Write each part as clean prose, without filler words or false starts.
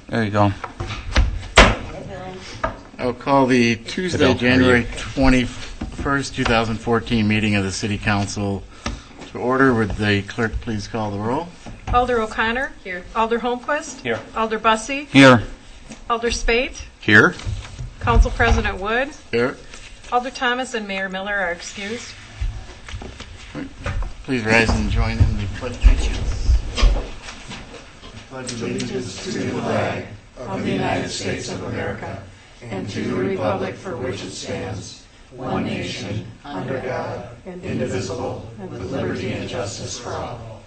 There you go. I'll call the Tuesday, January 21st, 2014 meeting of the City Council to order. Would the clerk please call the roll? Alder O'Connor. Here. Alder Holmquist. Here. Alder Bussey. Here. Alder Spate. Here. Council President Wood. Here. Alder Thomas and Mayor Miller are excused. Please rise and join in the pledge of allegiance. Pledge allegiance to the flag of the United States of America and to the republic for which it stands, one nation, under God, indivisible, with liberty and justice for all.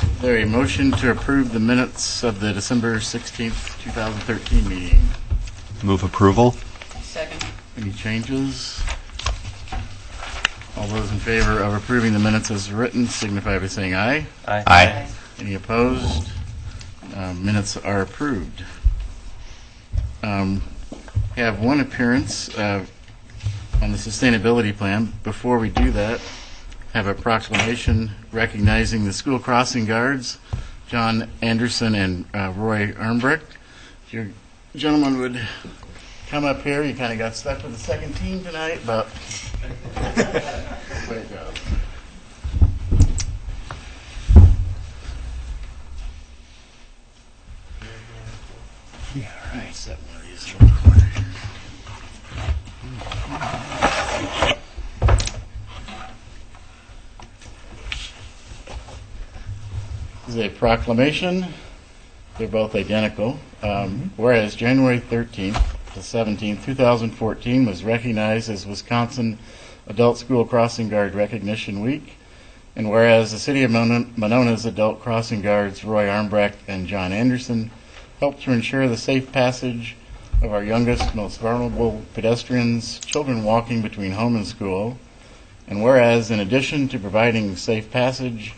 Is there a motion to approve the minutes of the December 16th, 2013 meeting? Move approval. Second. Any changes? All those in favor of approving the minutes as written signify by saying aye. Aye. Any opposed? Minutes are approved. Have one appearance on the sustainability plan. Before we do that, have a proclamation recognizing the school crossing guards, John Anderson and Roy Armbrecht. If your gentlemen would come up here. You kind of got stuck with the second team tonight, but great job. Yeah, all right. Set one of these in the corner here. This is a proclamation. They're both identical. Whereas January 13th to 17th, 2014 was recognized as Wisconsin Adult School Crossing Guard Recognition Week. And whereas the City of Monona's Adult Crossing Guards, Roy Armbrecht and John Anderson, helped to ensure the safe passage of our youngest, most vulnerable pedestrians, children walking between home and school. And whereas, in addition to providing safe passage,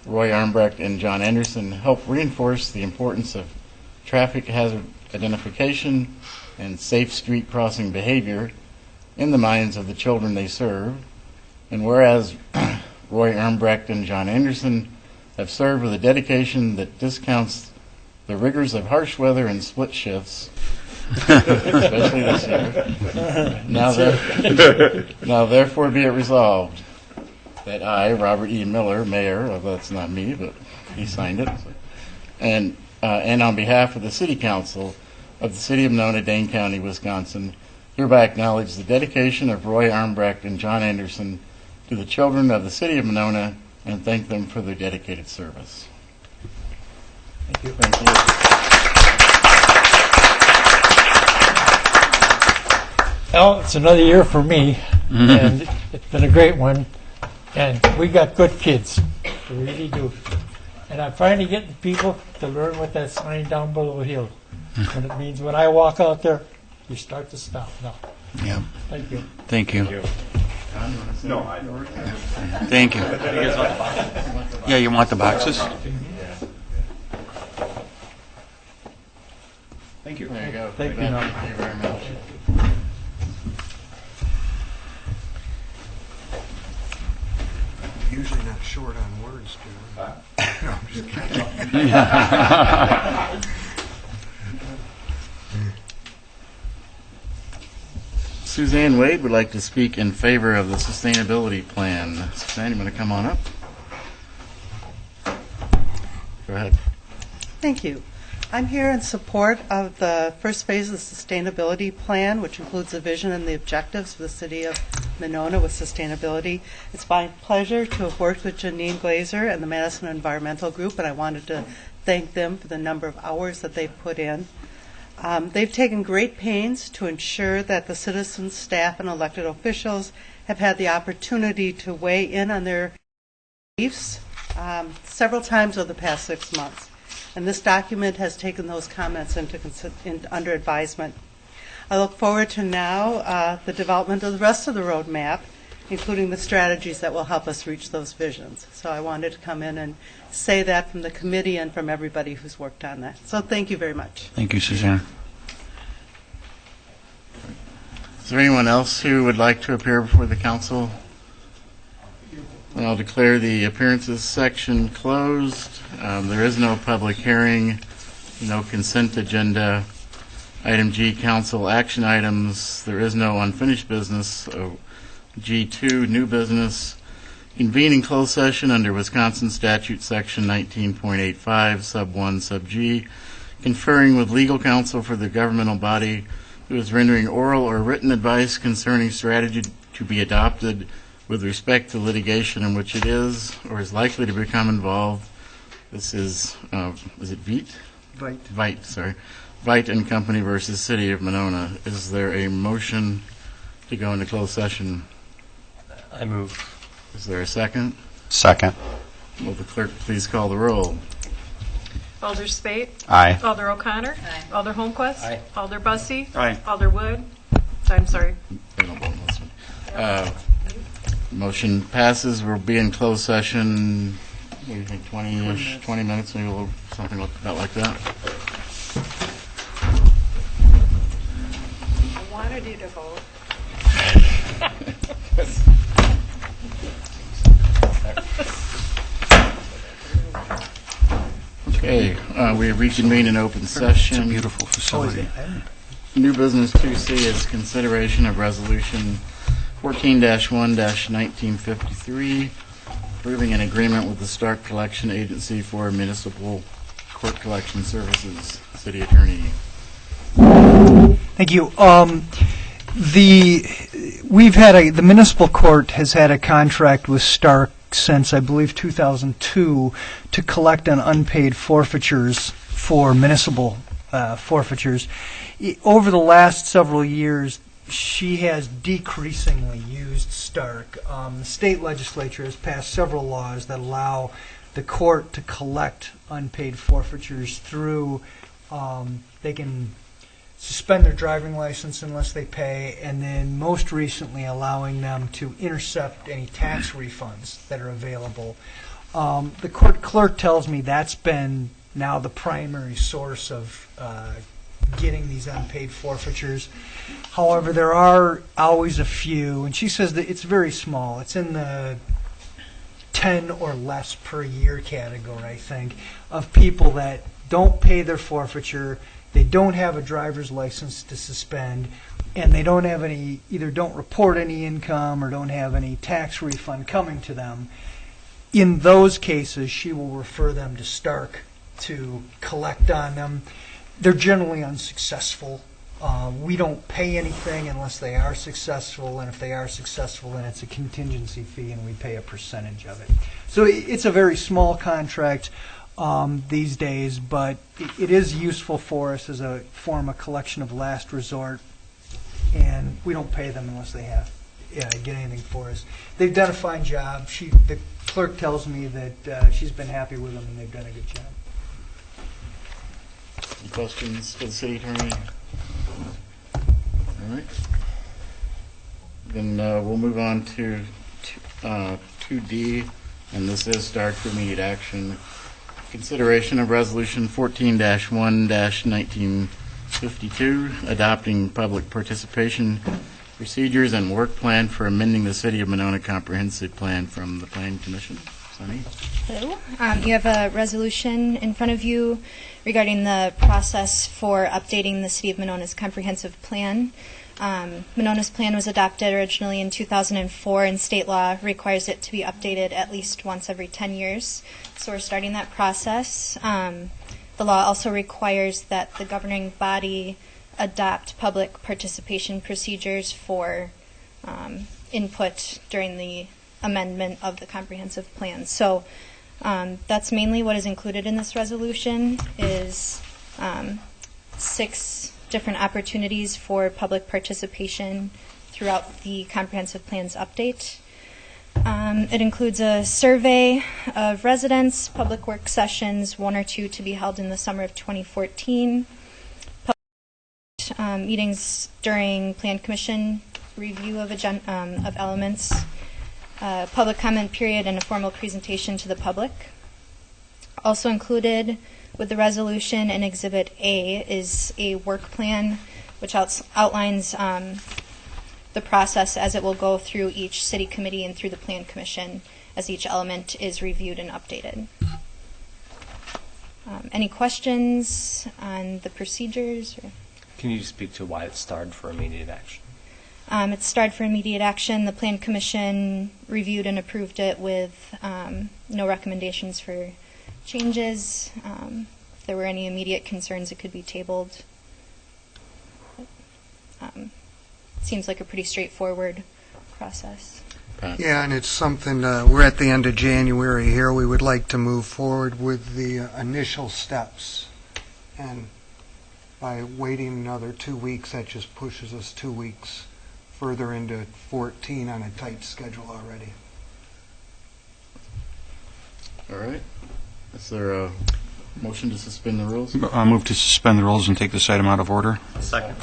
Roy Armbrecht and John Anderson helped reinforce the importance of traffic hazard identification and safe street crossing behavior in the minds of the children they serve. And whereas Roy Armbrecht and John Anderson have served with a dedication that discounts the rigors of harsh weather and split shifts, especially this year. Now therefore be it resolved that I, Robert E. Miller, Mayor, that's not me, but he signed it, and on behalf of the City Council of the City of Monona, Dane County, Wisconsin, hereby acknowledge the dedication of Roy Armbrecht and John Anderson to the children of the City of Monona and thank them for their dedicated service. Thank you. Thank you. Well, it's another year for me, and it's been a great one. And we got good kids. We really do. And I'm finally getting people to learn what that sign down below the hill. And it means when I walk out there, you start to stop now. Yeah. Thank you. Thank you. No, I don't. Thank you. Yeah, you want the boxes? Thank you. There you go. Thank you. Thank you very much. Usually not short on words, John. No, I'm just kidding. Suzanne Wade would like to speak in favor of the sustainability plan. Suzanne, you want to come on up? Go ahead. Thank you. I'm here in support of the first phase of the sustainability plan, which includes the vision and the objectives for the City of Monona with sustainability. It's my pleasure to have worked with Janine Glazer and the Madison Environmental Group, and I wanted to thank them for the number of hours that they've put in. They've taken great pains to ensure that the citizens, staff, and elected officials have had the opportunity to weigh in on their beliefs several times over the past 6 months. And this document has taken those comments under advisement. I look forward to now the development of the rest of the roadmap, including the strategies that will help us reach those visions. So I wanted to come in and say that from the committee and from everybody who's worked on that. So thank you very much. Thank you, Suzanne. Is there anyone else who would like to appear before the council? I'll declare the appearances section closed. There is no public hearing, no consent agenda. Item G, council action items. There is no unfinished business. G2, new business. Convene in closed session under Wisconsin Statute Section 19.85, Sub 1, Sub G, conferring with legal counsel for the governmental body who is rendering oral or written advice concerning strategy to be adopted with respect to litigation in which it is or is likely to become involved. This is it Veit? Veit, sorry. Veit and Company versus City of Monona. Is there a motion to go into closed session? I move. Is there a second? Second. Will the clerk please call the roll? Alder Spate. Aye. Alder O'Connor. Alder Holmquist. Aye. Alder Bussey. Aye. Alder Wood. I'm sorry. They don't vote on this one. Motion passes. We'll be in closed session, what do you think, 20-ish, 20 minutes, maybe a little, something about like that. I wanted you to vote. Okay, we have reconvened in open session. Beautiful facility. New business 2C is consideration of resolution 14-1-1953, approving an agreement with the Stark Collection Agency for municipal court collection services. City Attorney. Thank you. The municipal court has had a contract with Stark since, I believe, 2002 to collect on unpaid forfeitures for municipal forfeitures. Over the last several years, she has decreasingly used Stark. The state legislature has passed several laws that allow the court to collect unpaid forfeitures through, they can suspend their driving license unless they pay, and then most recently allowing them to intercept any tax refunds that are available. The court clerk tells me that's been now the primary source of getting these unpaid forfeitures. However, there are always a few, and she says that it's very small. It's in the 10 or less per year category, I think, of people that don't pay their forfeiture. They don't have a driver's license to suspend, and they don't have any, either don't report any income or don't have any tax refund coming to them. In those cases, she will refer them to Stark to collect on them. They're generally unsuccessful. We don't pay anything unless they are successful, and if they are successful, then it's a contingency fee, and we pay a percentage of it. So it's a very small contract these days, but it is useful for us as a form of collection of last resort, and we don't pay them unless they get anything for us. They've done a fine job. The clerk tells me that she's been happy with them, and they've done a good job. Any questions for the city attorney? All right. Then we'll move on to 2D, and this is Stark for immediate action. Consideration of Resolution 14-1-1952, adopting public participation procedures and work plan for amending the City of Monona Comprehensive Plan from the Planning Commission. Sunny? Hello. You have a resolution in front of you regarding the process for updating the City of Monona's comprehensive plan. Monona's plan was adopted originally in 2004, and state law requires it to be updated at least once every 10 years. So we're starting that process. The law also requires that the governing body adopt public participation procedures for input during the amendment of the comprehensive plan. So that's mainly what is included in this resolution is 6 different opportunities for public participation throughout the comprehensive plan's update. It includes a survey of residents, public work sessions, 1 or 2 to be held in the summer of 2014, meetings during Plan Commission review of elements, public comment period, and a formal presentation to the public. Also included with the resolution in Exhibit A is a work plan which outlines the process as it will go through each city committee and through the Plan Commission. as each element is reviewed and updated. Any questions on the procedures? Or? Can you speak to why it starred for immediate action? It starred for immediate action. The Plan Commission reviewed and approved it with no recommendations for changes. If there were any immediate concerns, it could be tabled. Seems like a pretty straightforward process. Yeah, and it's something, we're at the end of January here. We would like to move forward with the initial steps. And by waiting another 2 weeks, that just pushes us 2 weeks further into 14 on a tight schedule already. All right. Is there a motion to suspend the rules? I'll move to suspend the rules and take this item out of order. Second.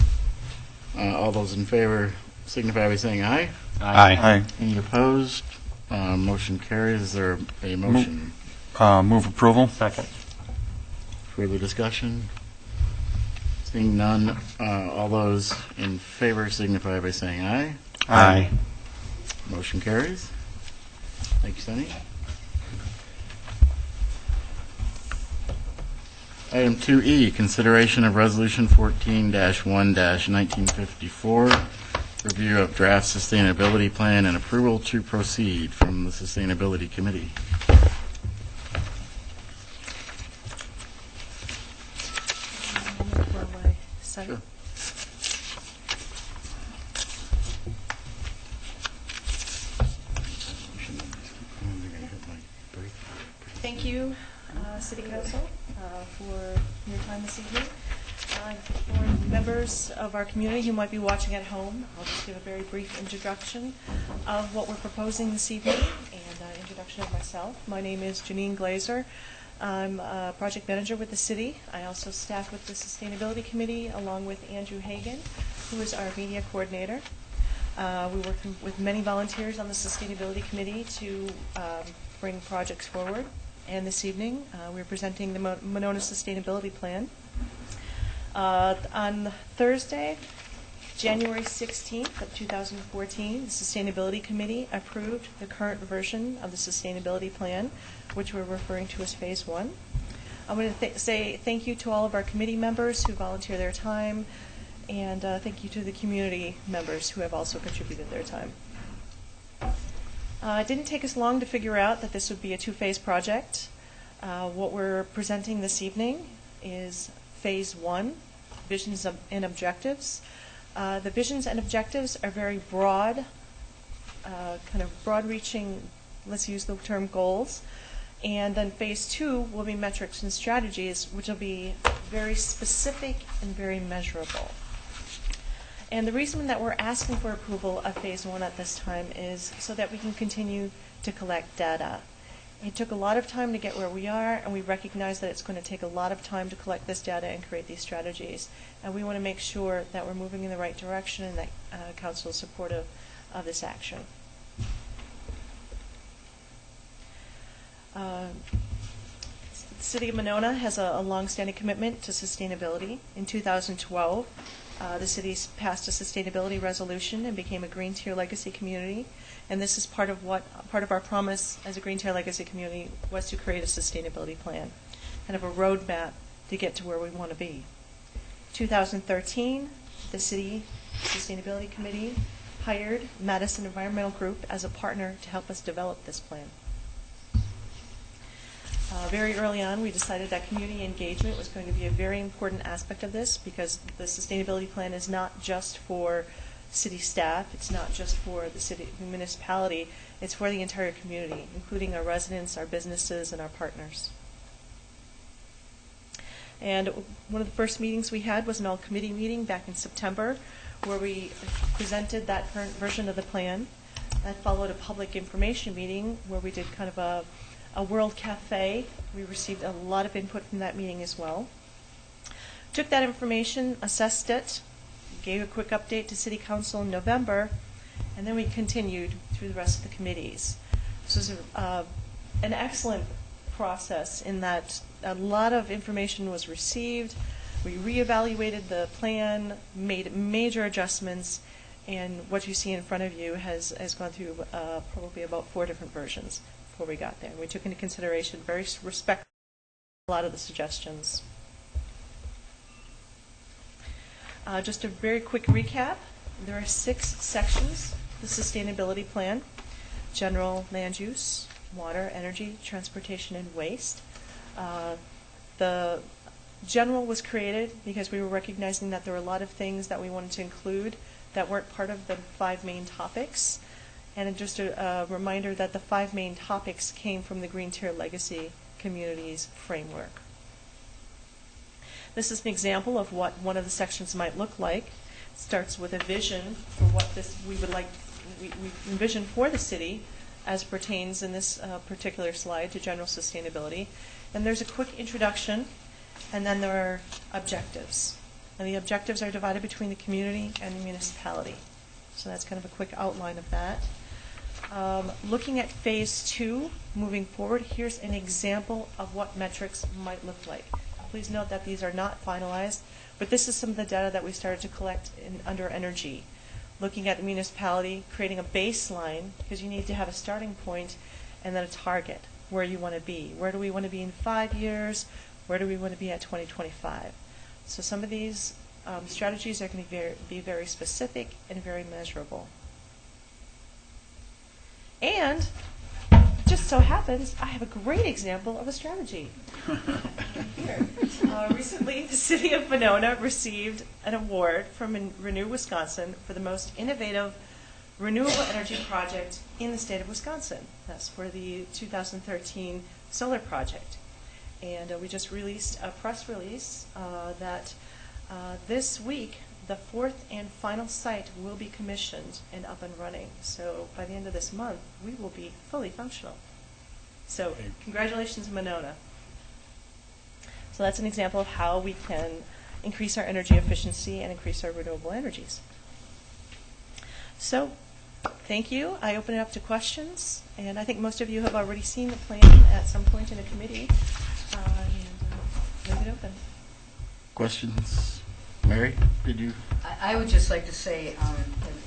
All those in favor signify by saying aye. Aye. Any opposed? Motion carries. Is there a motion? Move approval. Second. Further discussion? Seeing none, all those in favor signify by saying aye. Aye. Motion carries. Thank you, Sunny. Item 2E, consideration of Resolution 14-1-1954, review of draft sustainability plan and approval to proceed from the Sustainability Committee. Sure. Thank you, City Council, for your time this evening. For members of our community who might be watching at home, I'll just give a very brief introduction of what we're proposing this evening and an introduction of myself. My name is Janine Glazer. I'm a project manager with the city. I also staff with the Sustainability Committee along with Andrew Hagan, who is our media coordinator. We work with many volunteers on the Sustainability Committee to bring projects forward. And this evening, we're presenting the Monona Sustainability Plan. On Thursday, January 16th of 2014, the Sustainability Committee approved the current version of the Sustainability Plan, which we're referring to as Phase 1. I want to say thank you to all of our committee members who volunteer their time, and thank you to the community members who have also contributed their time. It didn't take us long to figure out that this would be a two-phase project. What we're presenting this evening is Phase 1, Visions and Objectives. The visions and objectives are very broad, kind of broad-reaching, let's use the term goals. And then Phase 2 will be metrics and strategies, which will be very specific and very measurable. And the reason that we're asking for approval of Phase 1 at this time is so that we can continue to collect data. It took a lot of time to get where we are, and we recognize that it's going to take a lot of time to collect this data and create these strategies. And we want to make sure that we're moving in the right direction and that Council is supportive of this action. The City of Monona has a long-standing commitment to sustainability. In 2012, the city passed a sustainability resolution and became a Green Tier Legacy community. And this is part of our promise as a Green Tier Legacy community was to create a sustainability plan, kind of a roadmap to get to where we want to be. 2013, the City Sustainability Committee hired Madison Environmental Group as a partner to help us develop this plan. Very early on, we decided that community engagement was going to be a very important aspect of this because the sustainability plan is not just for city staff, it's not just for the city municipality, it's for the entire community, including our residents, our businesses, and our partners. And one of the first meetings we had was an all-committee meeting back in September where we presented that current version of the plan. That followed a public information meeting where we did kind of a World Cafe. We received a lot of input from that meeting as well. Took that information, assessed it, gave a quick update to City Council in November, and then we continued through the rest of the committees. This was an excellent process in that a lot of information was received. We reevaluated the plan, made major adjustments, and what you see in front of you has gone through probably about 4 different versions. before we got there. We took into consideration very respectfully a lot of the suggestions. Just a very quick recap. There are 6 sections. The sustainability plan: general land use, water, energy, transportation, and waste. The general was created because we were recognizing that there were a lot of things that we wanted to include that weren't part of the 5 main topics. And just a reminder that the 5 main topics came from the Green Tier Legacy Communities framework. This is an example of what one of the sections might look like. It starts with a vision for what we envision for the city as pertains in this particular slide to general sustainability. And there's a quick introduction, and then there are objectives. And the objectives are divided between the community and the municipality. So that's kind of a quick outline of that. Looking at phase 2, moving forward, here's an example of what metrics might look like. Please note that these are not finalized, but this is some of the data that we started to collect under energy. Looking at the municipality, creating a baseline, because you need to have a starting point and then a target, where you want to be. Where do we want to be in 5 years? Where do we want to be at 2025? So some of these strategies are going to be very specific and very measurable. And just so happens, I have a great example of a strategy. Here. Recently, the city of Monona received an award from Renew Wisconsin for the most innovative renewable energy project in the state of Wisconsin. That's for the 2013 solar project. And we just released a press release that this week, the 4th and final site will be commissioned and up and running. So by the end of this month, we will be fully functional. So congratulations, Monona. So that's an example of how we can increase our energy efficiency and increase our renewable energies. So thank you. I open it up to questions. And I think most of you have already seen the plan at some point in a committee. And leave it open. Questions? Mary, did you? I would just like to say,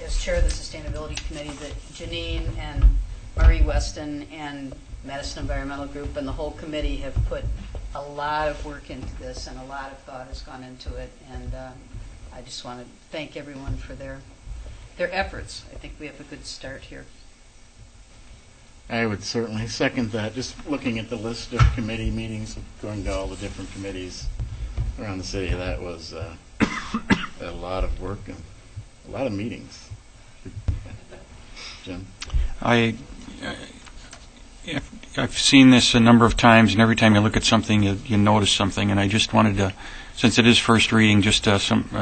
as chair of the Sustainability Committee, that Janine and Marie Weston and Madison Environmental Group and the whole committee have put a lot of work into this, and a lot of thought has gone into it. And I just want to thank everyone for their efforts. I think we have a good start here. I would certainly second that. Just looking at the list of committee meetings, going to all the different committees around the city, that was a lot of work and a lot of meetings. Jim? I've seen this a number of times, and every time you look at something, you notice something. And I just wanted to, since it is first reading, just a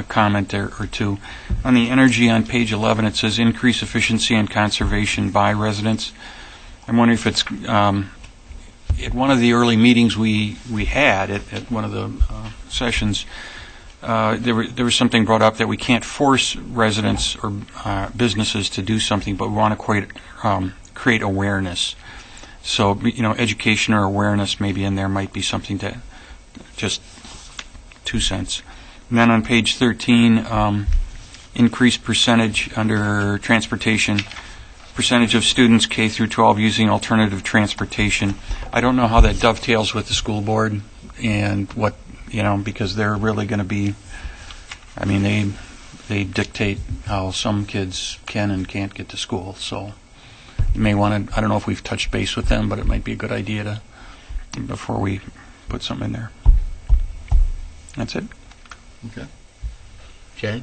comment or two. On the energy on page 11, it says increase efficiency and conservation by residents. I'm wondering if it's at one of the early meetings we had at one of the sessions. There was something brought up that we can't force residents or businesses to do something, but we want to create awareness. So, education or awareness maybe in there might be something to just 2 cents. And then on page 13, increase percentage under transportation, percentage of students K through 12 using alternative transportation. I don't know how that dovetails with the school board and what, because they're really going to be, they dictate how some kids can and can't get to school. So you may want to, I don't know if we've touched base with them, but it might be a good idea before we put something in there. That's it. Okay. Jay?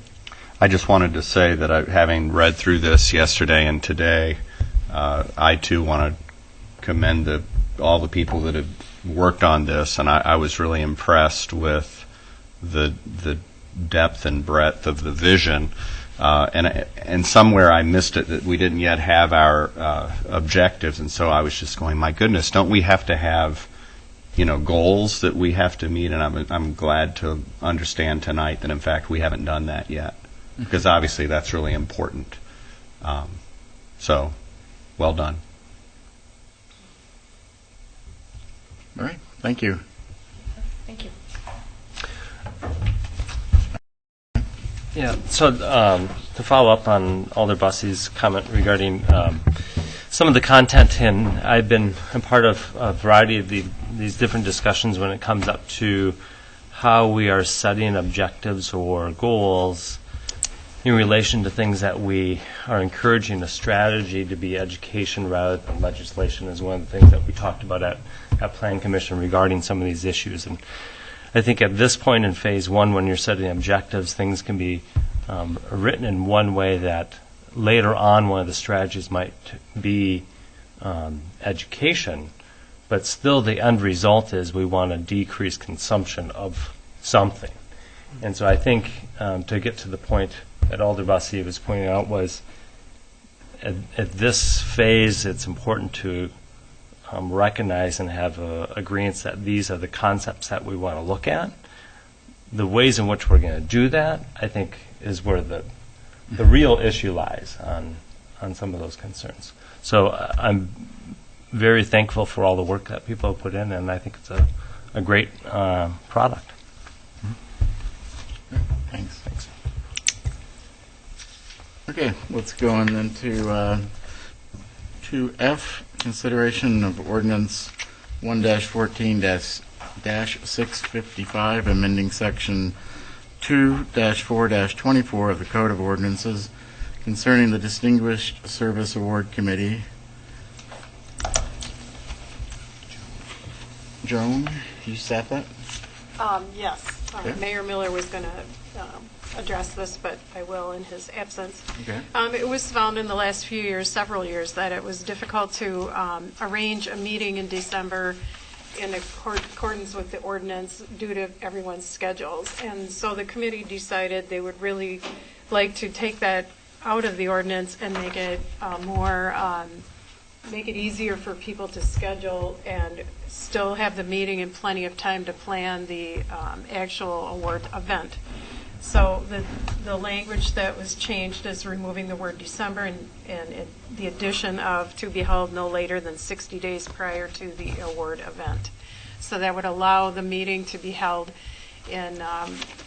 I just wanted to say that having read through this yesterday and today, I too want to commend all the people that have worked on this, and I was really impressed with the depth and breadth of the vision. And somewhere I missed it, that we didn't yet have our objectives, and so I was just going, my goodness, don't we have to have goals that we have to meet? And I'm glad to understand tonight that in fact we haven't done that yet, because obviously that's really important. So, well done. All right. Thank you. Thank you. Yeah, so to follow up on Alder Bussey's comment regarding some of the content, and I've been a part of a variety of these different discussions when it comes up to how we are setting objectives or goals in relation to things that we are encouraging a strategy to be education rather than legislation is one of the things that we talked about at Plan Commission regarding some of these issues. And I think at this point in phase one, when you're setting objectives, things can be written in one way that later on one of the strategies might be education, but still the end result is we want to decrease consumption of something. And so I think to get to the point that Alder Busse was pointing out was at this phase it's important to recognize and have agreements that these are the concepts that we want to look at. The ways in which we're going to do that, I think, is where the real issue lies on some of those concerns. So I'm very thankful for all the work that people have put in, and I think it's a great product. Thanks. Okay, let's go on then to 2F, consideration of ordinance 1-14-655, amending section 2-4-24 of the Code of Ordinances concerning the Distinguished Service Award Committee. Joan, you sat that? Yes. Okay. Mayor Miller was going to address this, but I will in his absence. Okay. It was found in the last few years, several years, that it was difficult to arrange a meeting in December in accordance with the ordinance due to everyone's schedules. And so the committee decided they would really like to take that out of the ordinance and make it make it easier for people to schedule and still have the meeting and plenty of time to plan the actual award event. So the language that was changed is removing the word December and the addition of to be held no later than 60 days prior to the award event. So that would allow the meeting to be held in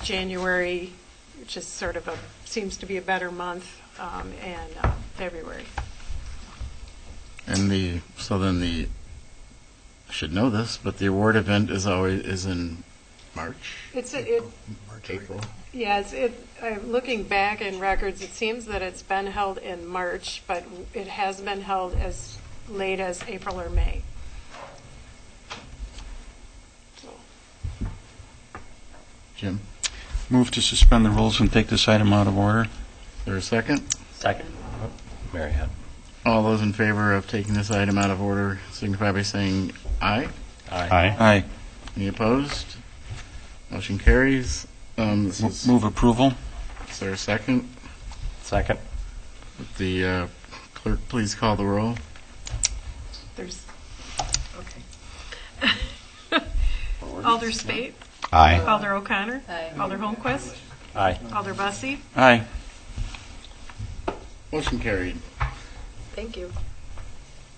January, which is sort of seems to be a better month, and February. And I should know this, but the award event is in March. April. Yeah, looking back in records, it seems that it's been held in March, but it has been held as late as April or May. Jim? Move to suspend the rules and take this item out of order. Is there a second? Second. Mary had. All those in favor of taking this item out of order signify by saying aye. Aye. Aye. Any opposed? Motion carries. Move approval. Is there a second? Second. Would the clerk please call the roll? Okay. Alder Spate. Aye. Alder O'Connor. Aye. Alder Holmquist. Aye. Alder Busse. Aye. Motion carried. Thank you.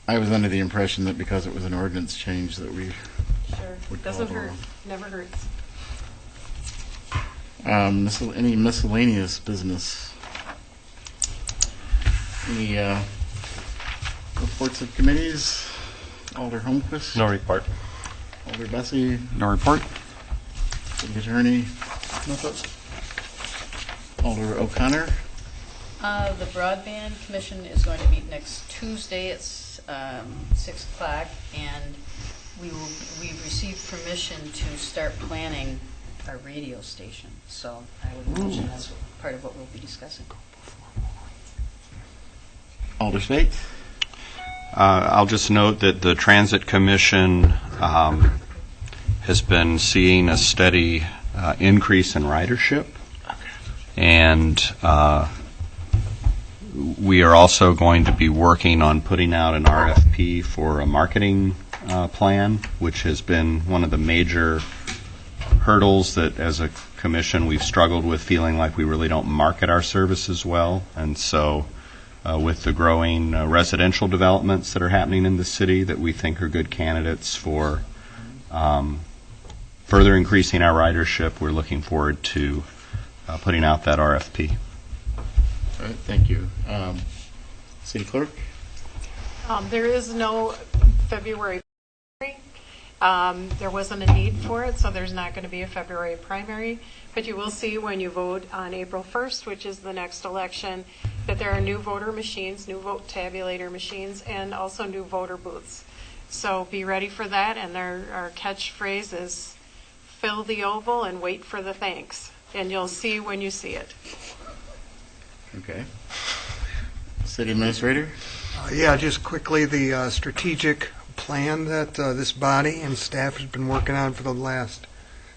I was under the impression that because it was an ordinance change that we Sure. would call Doesn't the roll. hurt. Never hurts. Any miscellaneous business? Any reports of committees? Alder Holmquist? No report. Alder Busse? No report. City Attorney? Alder O'Connor? The Broadband Commission is going to meet next Tuesday at 6 o'clock, and we've received permission to start planning our radio station. So I would imagine that's part of what we'll be discussing. Alder Spate? I'll just note that the Transit Commission has been seeing a steady increase in ridership, and we are also going to be working on putting out an RFP for a marketing plan, which has been one of the major hurdles that as a commission we've struggled with, feeling like we really don't market our services well. And so with the growing residential developments that are happening in the city that we think are good candidates for further increasing our ridership, we're looking forward to putting out that RFP. All right, thank you. City Clerk? There is no February primary. There wasn't a need for it, so there's not going to be a February primary. But you will see when you vote on April 1st, which is the next election, that there are new voter machines, new vote tabulator machines, and also new voter booths. So be ready for that, and our catchphrase is fill the oval and wait for the thanks. And you'll see when you see it. Okay. City Administrator? Yeah, just quickly, the strategic plan that this body and staff has been working on for the last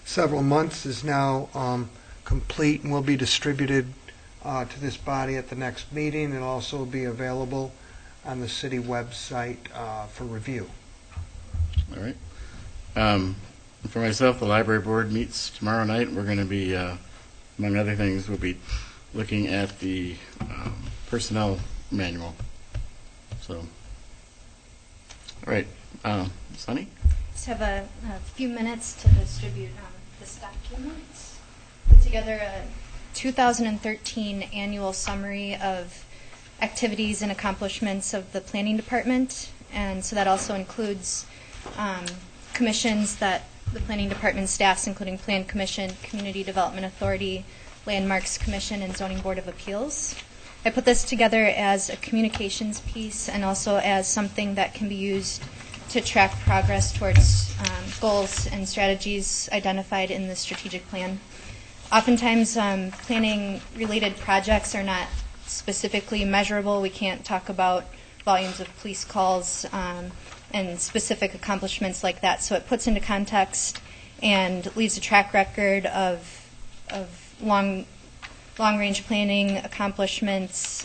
several months is now complete and will be distributed to this body at the next meeting, and also be available on the city website for review. All right. For myself, the library board meets tomorrow night. We're going to be, among other things, we'll be looking at the personnel manual. So, all right. Sunny? Just have a few minutes to distribute this document. Put together a 2013 annual summary of activities and accomplishments of the planning department, and so that also includes commissions that the planning department staffs, including Plan Commission, Community Development Authority, Landmarks Commission, and Zoning Board of Appeals. I put this together as a communications piece and also as something that can be used to track progress towards goals and strategies identified in the strategic plan. Oftentimes, planning-related projects are not specifically measurable. We can't talk about volumes of police calls and specific accomplishments like that. So it puts into context and leaves a track record of long-range planning accomplishments,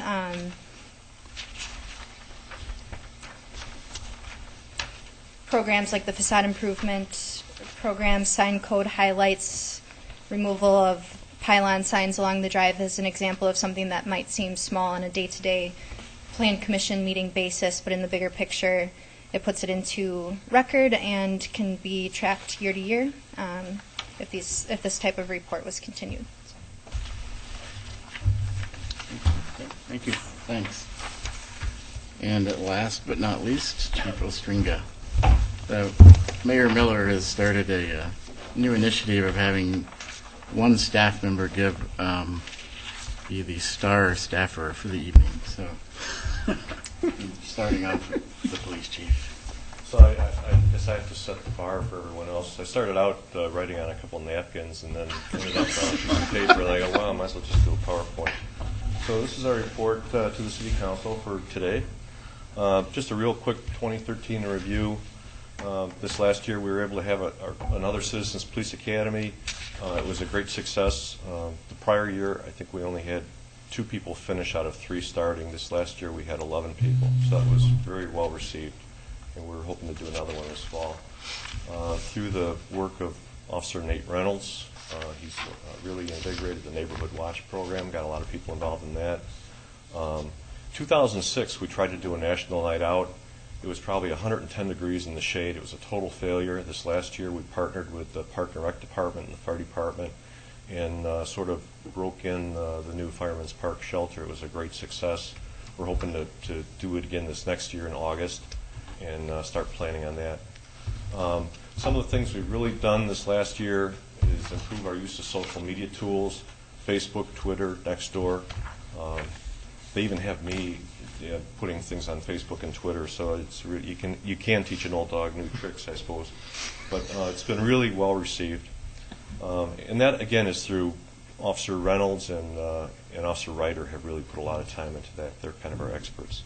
programs like the facade improvement program, sign code highlights, removal of pylon signs along the drive is an example of something that might seem small on a day-to-day plan commission meeting basis, but in the bigger picture, it puts it into record and can be tracked year to year if this type of report was continued. Okay, thank you. Thanks. And last but not least, Chief Ostringa. Mayor Miller has started a new initiative of having one staff member be the star staffer for the evening. So, starting off with the police chief. So I guess I have to set the bar for everyone else. I started out writing on a couple of napkins and then ended up on a piece of paper, and I go, wow, I might as well just do a PowerPoint. So this is our report to the City Council for today. Just a real quick 2013 review. This last year we were able to have another Citizens Police Academy. It was a great success. The prior year I think we only had 2 people finish out of 3 starting. This last year we had 11 people, so that was very well received, and we're hoping to do another one this fall. Through the work of Officer Nate Reynolds, he's really invigorated the Neighborhood Watch program, got a lot of people involved in that. 2006 we tried to do a national night out. It was probably 110 degrees in the shade. It was a total failure. This last year we partnered with the Park and Rec Department and the Fire Department and sort of broke in the new Fireman's Park shelter. It was a great success. We're hoping to do it again this next year in August and start planning on that. Some of the things we've really done this last year is improve our use of social media tools, Facebook, Twitter, Nextdoor. They even have me putting things on Facebook and Twitter, so it's really, you can teach an old dog new tricks, I suppose. But it's been really well received, and that again is through Officer Reynolds and Officer Ryder have really put a lot of time into that. They're kind of our experts.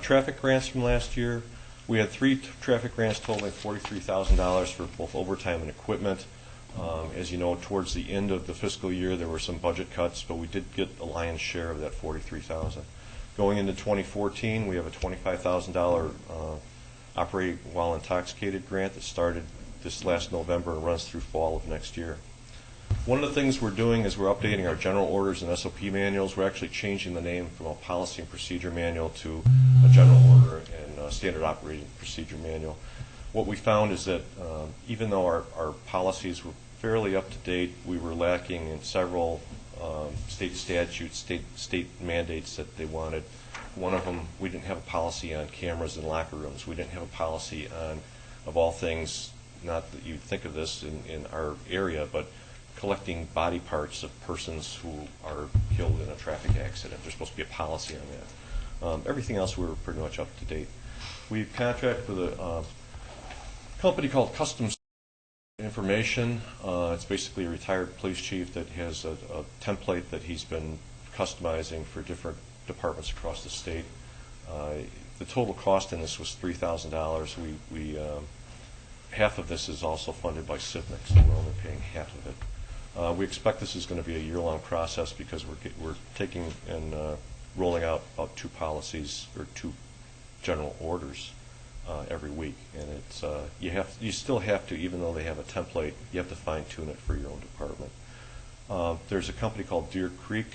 Traffic grants from last year, we had 3 traffic grants totaling $43,000 for both overtime and equipment. As you know, towards the end of the fiscal year, there were some budget cuts, but we did get a lion's share of that $43,000. Going into 2014, we have a $25,000 operate while intoxicated grant that started this last November and runs through fall of next year. One of the things we're doing is we're updating our general orders and SOP manuals. We're actually changing the name from a policy and procedure manual to a general order and standard operating procedure manual. What we found is that even though our policies were fairly up to date, we were lacking in several state statutes, state mandates that they wanted. One of them, we didn't have a policy on cameras in locker rooms. We didn't have a policy on, of all things, not that you'd think of this in our area, but collecting body parts of persons who are killed in a traffic accident. There's supposed to be a policy on that. Everything else we were pretty much up to date. We contract with a company called Customs Information. It's basically a retired police chief that has a template that he's been customizing for different departments across the state. The total cost in this was $3,000. We half of this is also funded by CIVNIC, so we're only paying half of it. We expect this is going to be a year-long process because we're taking and rolling out about 2 policies or 2 general orders every week, and it's you still have to, even though they have a template, you have to fine-tune it for your own department. There's a company called Deer Creek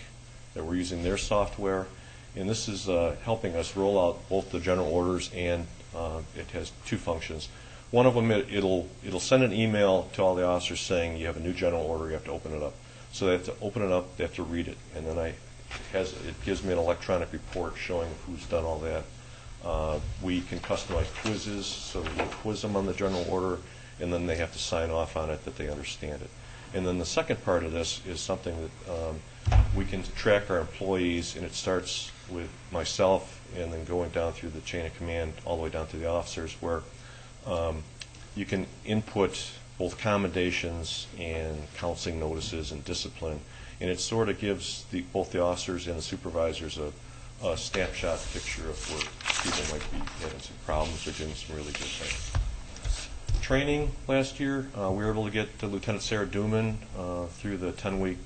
that we're using their software, and this is helping us roll out both the general orders and it has 2 functions. One of them, it'll send an email to all the officers saying you have a new general order, you have to open it up. So they have to open it up, they have to read it, and then it gives me an electronic report showing who's done all that. We can customize quizzes, so we quiz them on the general order, and then they have to sign off on it that they understand it. And then the second part of this is something that we can track our employees, and it starts with myself and then going down through the chain of command all the way down to the officers, where you can input both commendations and counseling notices and discipline, and it sort of gives both the officers and the supervisors a snapshot picture of where people might be having some problems or doing some really good things. Training last year, we were able to get Lieutenant Sarah Duman through the 10-week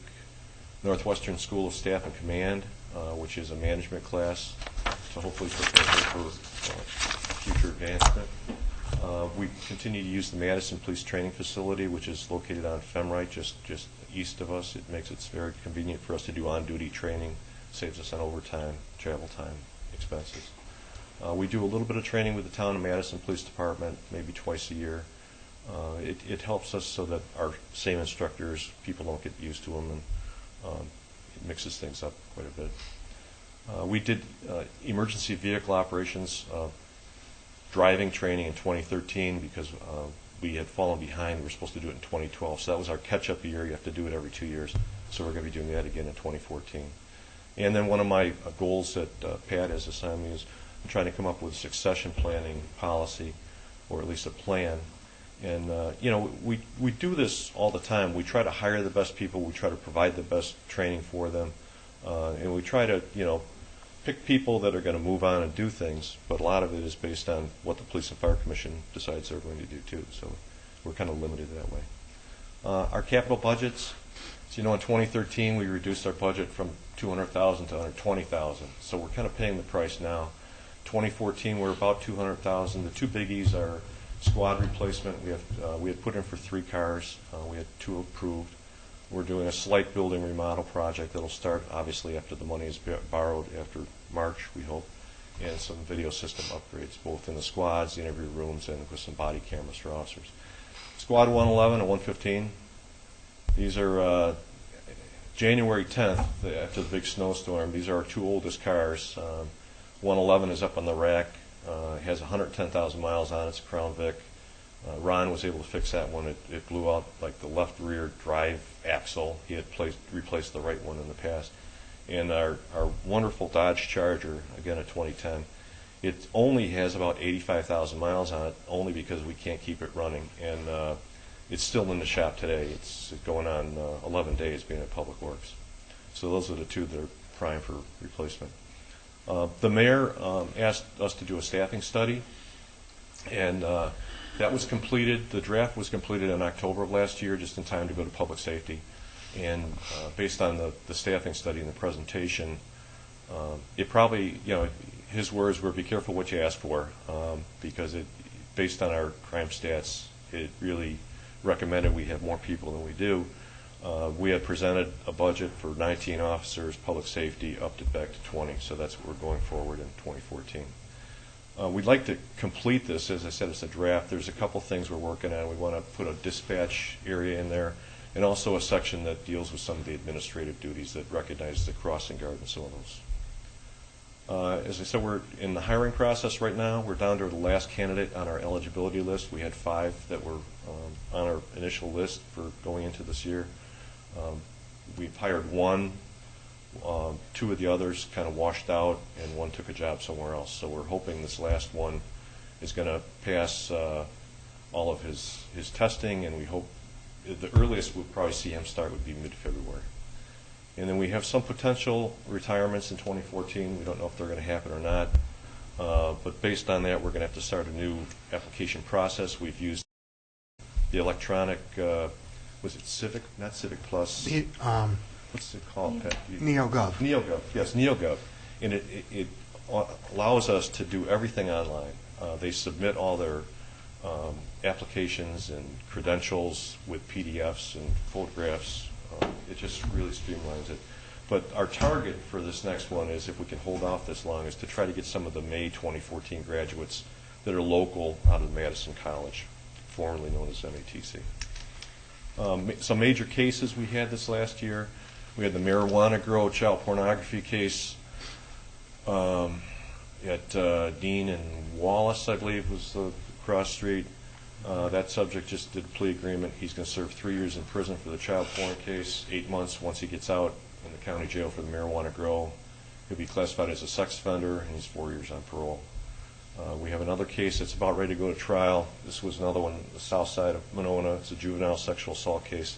Northwestern School of Staff and Command, which is a management class, to hopefully prepare her for future advancement. We continue to use the Madison Police Training Facility, which is located on Femrite, just east of us. It makes it very convenient for us to do on-duty training, saves us on overtime, travel time, expenses. We do a little bit of training with the Town of Madison Police Department, maybe twice a year. It helps us so that our same instructors, people don't get used to them, and it mixes things up quite a bit. We did emergency vehicle operations driving training in 2013 because we had fallen behind. We were supposed to do it in 2012, so that was our catch-up year. You have to do it every 2 years, so we're going to be doing that again in 2014. And then one of my goals that Pat has assigned me is I'm trying to come up with a succession planning policy, or at least a plan. And we do this all the time. We try to hire the best people. We try to provide the best training for them, and we try to pick people that are going to move on and do things, but a lot of it is based on what the Police and Fire Commission decides they're going to do too, so we're kind of limited that way. Our capital budgets, so in 2013 we reduced our budget from $200,000 to $120,000, so we're kind of paying the price now. 2014 we're about $200,000. The 2 biggies are squad replacement. We had put in for 3 cars. We had 2 approved. We're doing a slight building remodel project that'll start obviously after the money is borrowed after March, we hope, and some video system upgrades, both in the squads, the interview rooms, and with some body cameras for officers. Squad 111 and 115, these are January 10th, after the big snowstorm. These are our 2 oldest cars. 111 is up on the rack. It has 110,000 miles on it. It's a Crown Vic. Ron was able to fix that one. It blew out like the left rear drive axle. He had replaced the right one in the past. And our wonderful Dodge Charger, again a 2010, it only has about 85,000 miles on it, only because we can't keep it running. And it's still in the shop today. It's going on 11 days being at Public Works. So those are the 2 that are prime for replacement. The mayor asked us to do a staffing study, and that was completed. The draft was completed in October of last year, just in time to go to public safety. And based on the staffing study and the presentation, it probably, his words were, be careful what you ask for, because based on our crime stats, it really recommended we have more people than we do. We had presented a budget for 19 officers, public safety, back to 20, so that's what we're going forward in 2014. We'd like to complete this. As I said, it's a draft. There's a couple things we're working on. We want to put a dispatch area in there, and also a section that deals with some of the administrative duties that recognize the crossing guard and some of those. As I said, we're in the hiring process right now. We're down to the last candidate on our eligibility list. We had 5 that were on our initial list for going into this year. We've hired 1. 2 of the others kind of washed out, and 1 took a job somewhere else. So we're hoping this last one is going to pass all of his testing, and we hope the earliest we'll probably see him start would be mid-February. And then we have some potential retirements in 2014. We don't know if they're going to happen or not. But based on that, we're going to have to start a new application process. We've used the electronic, was it Civic? Not Civic Plus. What's it called, Pat? NeoGov. NeoGov, yes, NeoGov. And it allows us to do everything online. They submit all their applications and credentials with PDFs and photographs. It just really streamlines it. But our target for this next one is, if we can hold off this long, is to try to get some of the May 2014 graduates that are local out of Madison College, formerly known as MATC. Some major cases we had this last year. We had the marijuana grow child pornography case at Dean and Wallace, I believe, was the cross street. That subject just did a plea agreement. He's going to serve 3 years in prison for the child porn case, 8 months once he gets out in the county jail for the marijuana grow. He'll be classified as a sex offender, and he's 4 years on parole. We have another case that's about ready to go to trial. This was another one, the south side of Monona. It's a juvenile sexual assault case.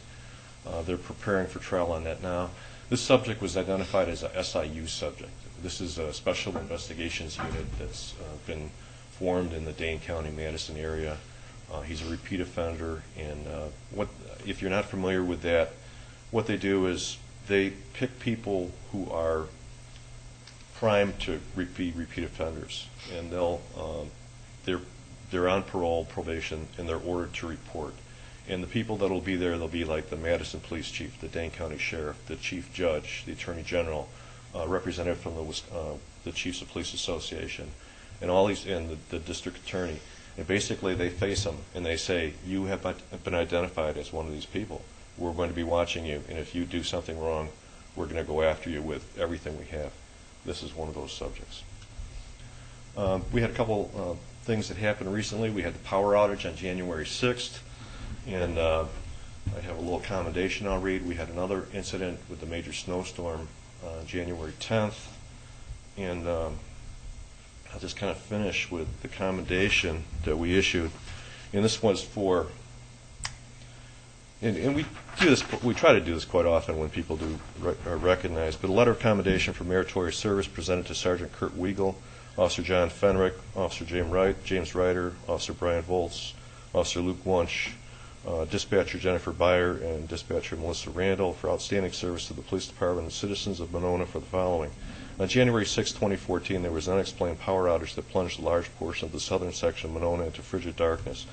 They're preparing for trial on that now. This subject was identified as a SIU subject. This is a special investigations unit that's been formed in the Dane County, Madison area. He's a repeat offender, and if you're not familiar with that, what they do is they pick people who are primed to be repeat offenders, and they're on parole, probation, and they're ordered to report. And the people that will be there, they'll be like the Madison Police Chief, the Dane County Sheriff, the Chief Judge, the Attorney General, representative from the Chiefs of Police Association, and all these, and the District Attorney. And basically, they face them and they say, "You have been identified as one of these people. We're going to be watching you, and if you do something wrong, we're going to go after you with everything we have." This is one of those subjects. We had a couple things that happened recently. We had the power outage on January 6th, and I have a little commendation I'll read. We had another incident with the major snowstorm on January 10th, and I'll just kind of finish with the commendation that we issued. And this was for, and we do this, we try to do this quite often when people do are recognized, but a letter of commendation for meritorious service presented to Sergeant Kurt Weigel, Officer John Fenrick, Officer James Ryder, Officer Brian Volz, Officer Luke Wunsch, Dispatcher Jennifer Byer, and Dispatcher Melissa Randall for outstanding service to the Police Department and citizens of Monona for the following. On January 6, 2014, there was an unexplained power outage that plunged a large portion of the southern section of Monona into frigid darkness.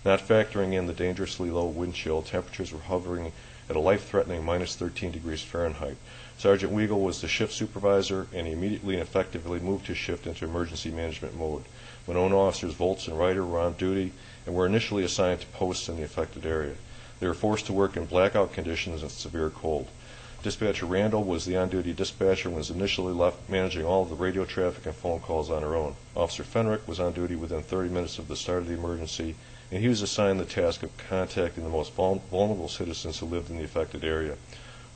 Not factoring in the dangerously low wind chill, temperatures were hovering at a life-threatening minus 13 degrees Fahrenheit. Sergeant Weigel was the shift supervisor, and he immediately and effectively moved his shift into emergency management mode. Monona officers Volz and Ryder were on duty and were initially assigned to posts in the affected area. They were forced to work in blackout conditions and severe cold. Dispatcher Randall was the on-duty dispatcher and was initially left managing all of the radio traffic and phone calls on her own. Officer Fenrick was on duty within 30 minutes of the start of the emergency, and he was assigned the task of contacting the most vulnerable citizens who lived in the affected area.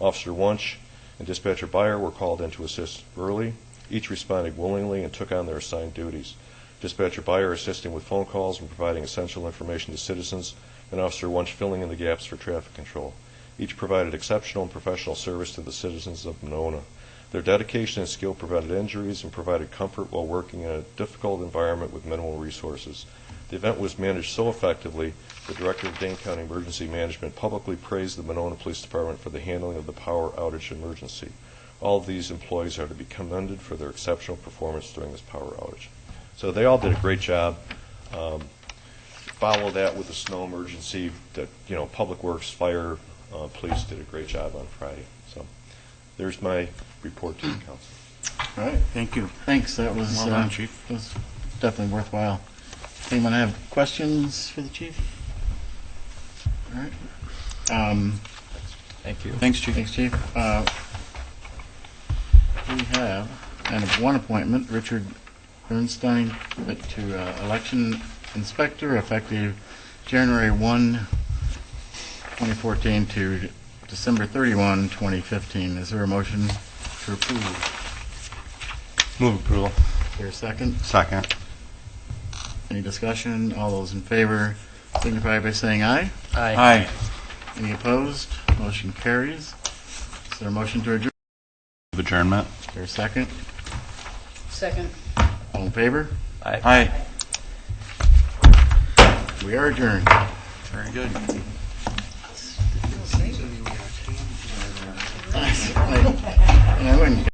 Officer Wunsch and Dispatcher Byer were called in to assist early, each responding willingly and took on their assigned duties. Dispatcher Byer assisting with phone calls and providing essential information to citizens, and Officer Wunsch filling in the gaps for traffic control. Each provided exceptional and professional service to the citizens of Monona. Their dedication and skill prevented injuries and provided comfort while working in a difficult environment with minimal resources. The event was managed so effectively, the Director of Dane County Emergency Management publicly praised the Monona Police Department for the handling of the power outage emergency. All of these employees are to be commended for their exceptional performance during this power outage. So they all did a great job. Follow that with the snow emergency that, Public Works, Fire, police did a great job on Friday. So there's my report to the council. All right. Thank you. Thanks. That was, Well done, Chief. That was definitely worthwhile. Anyone have questions for the chief? All right. Thank you. Thanks, Chief. Thanks, Chief. We have And one appointment, Richard Bernstein to election inspector effective January 1, 2014 to December 31, 2015. Is there a motion to approve? Move approval. Is there a second? Second. Any discussion? All those in favor signify by saying aye. Aye. Any opposed? Motion carries. Is there a motion to adjourn? Adjournment. Is there a second? Second. All in favor? Aye. We are adjourned. Very good. And I wouldn't